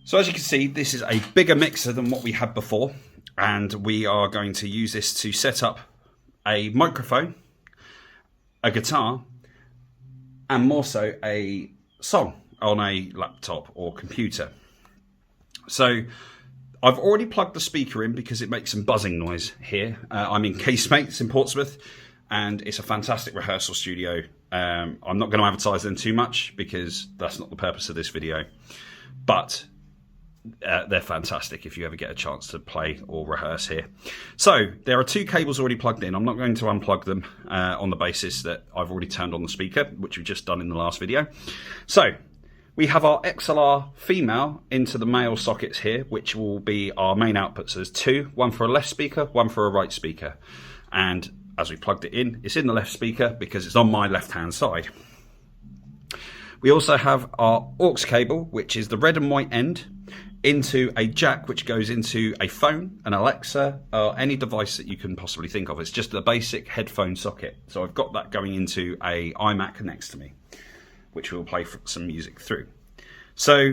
So as you can see, this is a bigger mixer than what we had before, and we are going to use this to set up a microphone, a guitar, and more so a song on a laptop or computer. So I've already plugged the speaker in because it makes some buzzing noise here. I'm in Casemates in Portsmouth, and it's a fantastic rehearsal studio. I'm not going to advertise them too much because that's not the purpose of this video, but they're fantastic if you ever get a chance to play or rehearse here. So there are two cables already plugged in. I'm not going to unplug them on the basis that I've already turned on the speaker, which we've just done in the last video. So we have our XLR female into the male sockets here, which will be our main outputs. So there's two, one for a left speaker, one for a right speaker. And as we plugged it in, it's in the left speaker because it's on my left-hand side. We also have our aux cable, which is the red and white end, into a jack which goes into a phone, an Alexa, or any device that you can possibly think of. It's just a basic headphone socket. So I've got that going into a iMac next to me, which will play some music through. So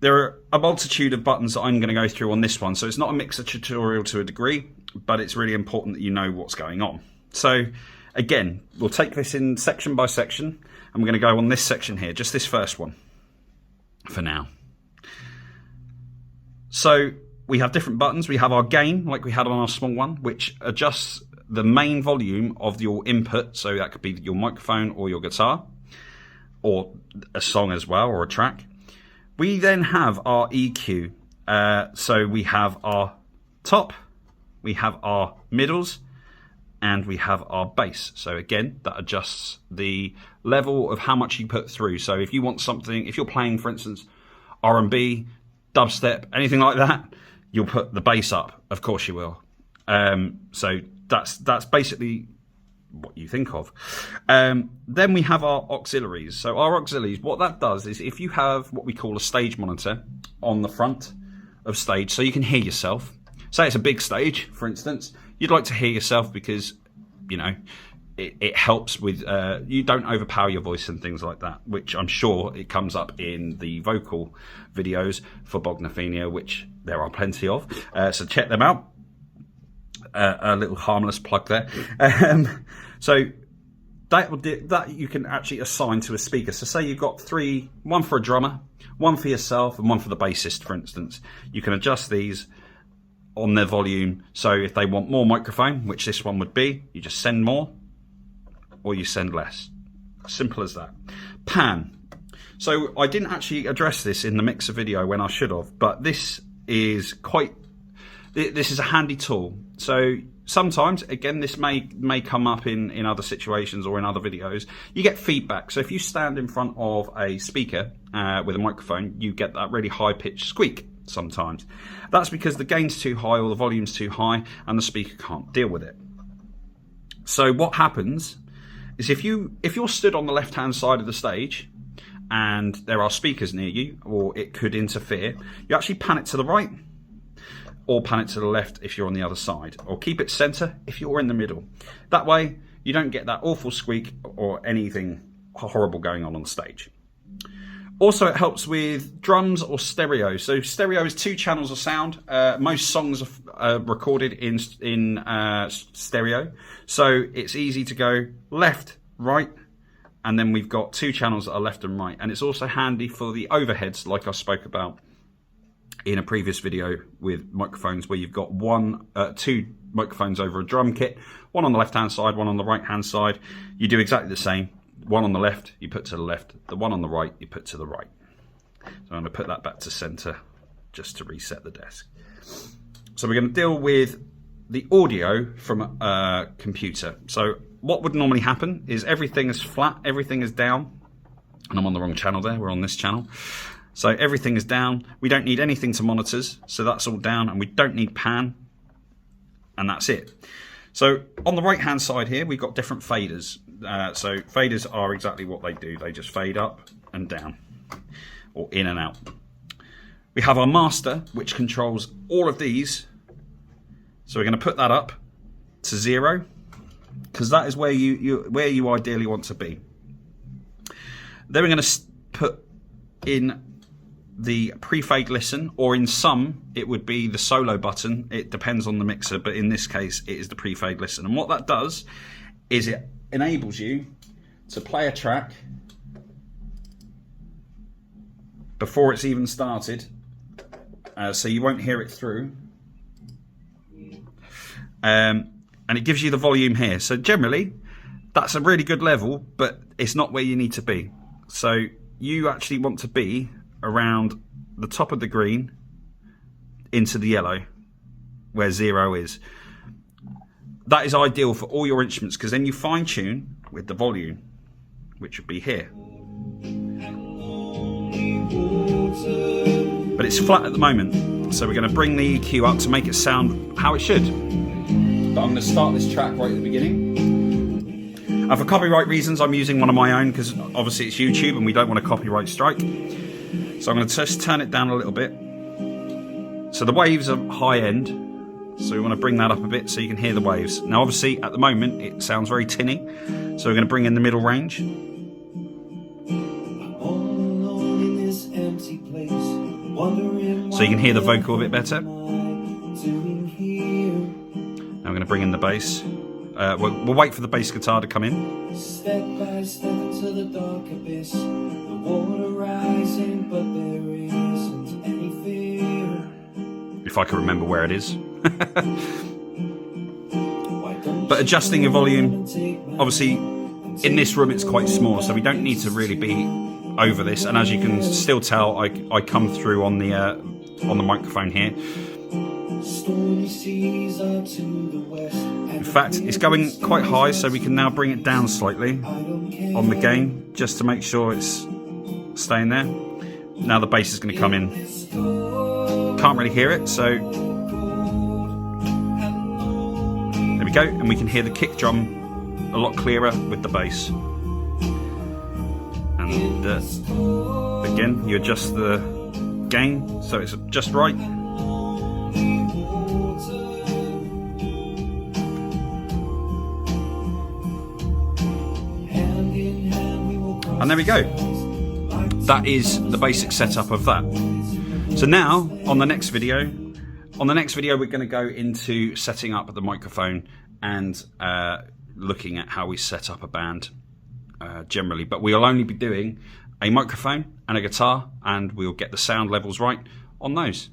there are a multitude of buttons that I'm going to go through on this one. So it's not a mixer tutorial to a degree, but it's really important that you know what's going on. So again, we'll take this in section by section. I'm going to go on this section here, just this first one for now. So we have different buttons. We have our gain, like we had on our small one, which adjusts the main volume of your input. So that could be your microphone or your guitar, or a song as well, or a track. We then have our EQ. So we have our top, we have our middles, and we have our bass. So again, that adjusts the level of how much you put through. So if you want something, if you're playing, for instance, R&B, dubstep, anything like that, you'll put the bass up. Of course you will. So that's basically what you think of. Then we have our auxiliaries. So our auxiliaries, what that does is if you have what we call a stage monitor on the front of stage, so you can hear yourself. Say it's a big stage, for instance, you'd like to hear yourself because, you know, it helps with, you don't overpower your voice and things like that, which I'm sure it comes up in the vocal videos for Bognaphenia, which there are plenty of. So check them out. A little harmless plug there. So that you can actually assign to a speaker. So say you've got three, one for a drummer, one for yourself, and one for the bassist, for instance. You can adjust these on their volume. So if they want more microphone, which this one would be, you just send more, or you send less. Simple as that. Pan. So I didn't actually address this in the mixer video when I should have, but this is a handy tool. So sometimes, again, this may come up in other situations or in other videos. You get feedback. So if you stand in front of a speaker with a microphone, you get that really high-pitched squeak sometimes. That's because the gain's too high or the volume's too high and the speaker can't deal with it. So what happens is if you're stood on the left-hand side of the stage and there are speakers near you, or it could interfere, you actually pan it to the right, or pan it to the left if you're on the other side, or keep it center if you're in the middle. That way you don't get that awful squeak or anything horrible going on stage. Also, it helps with drums or stereo. So stereo is 2 channels of sound. Most songs are recorded in stereo. So it's easy to go left, right, and then we've got 2 channels that are left and right. And it's also handy for the overheads, like I spoke about in a previous video with microphones, where you've got 2 microphones over a drum kit, one on the left-hand side, one on the right-hand side. You do exactly the same. One on the left, you put to the left. The one on the right, you put to the right. So I'm going to put that back to center just to reset the desk. So we're going to deal with the audio from a computer. So what would normally happen is everything is flat, everything is down. And I'm on the wrong channel there, we're on this channel. So everything is down. We don't need anything to monitors, so that's all down, and we don't need pan, and that's it. So on the right hand side here, we've got different faders. So faders are exactly what they do. They just fade up and down, or in and out. We have our master, which controls all of these. So we're going to put that up to 0, because that is where you ideally want to be. Then we're going to put in the pre-fade listen, or in some it would be the solo button. It depends on the mixer, but in this case it is the pre-fade listen. And what that does is it enables you to play a track before it's even started, so you won't hear it through, and it gives you the volume here. So generally that's a really good level, but it's not where you need to be. So you actually want to be around the top of the green into the yellow where 0 is. That is ideal for all your instruments, because then you fine tune with the volume, which would be here. But it's flat at the moment, so we're going to bring the EQ up to make it sound how it should. But I'm going to start this track right at the beginning. For copyright reasons, I'm using one of my own, because obviously it's YouTube and we don't want a copyright strike. So I'm going to just turn it down a little bit. So the waves are high end, so we want to bring that up a bit so you can hear the waves. Now obviously at the moment it sounds very tinny, so we're going to bring in the middle range. So you can hear the vocal a bit better. Now I'm going to bring in the bass. We'll wait for the bass guitar to come in. Step by step into the dark abyss, the water rising, but there isn't any fear. If I can remember where it is. But adjusting your volume, obviously in this room it's quite small, so we don't need to really be over this. And as you can still tell, I come through on the microphone here. In fact, it's going quite high, so we can now bring it down slightly on the gain, just to make sure it's staying there. Now the bass is going to come in. Can't really hear it, so there we go, and we can hear the kick drum a lot clearer with the bass. And again, you adjust the gain so it's just right. And there we go. That is the basic setup of that. So now on the next video we're going to go into setting up the microphone and looking at how we set up a band generally. But we'll only be doing a microphone and a guitar, and we'll get the sound levels right on those.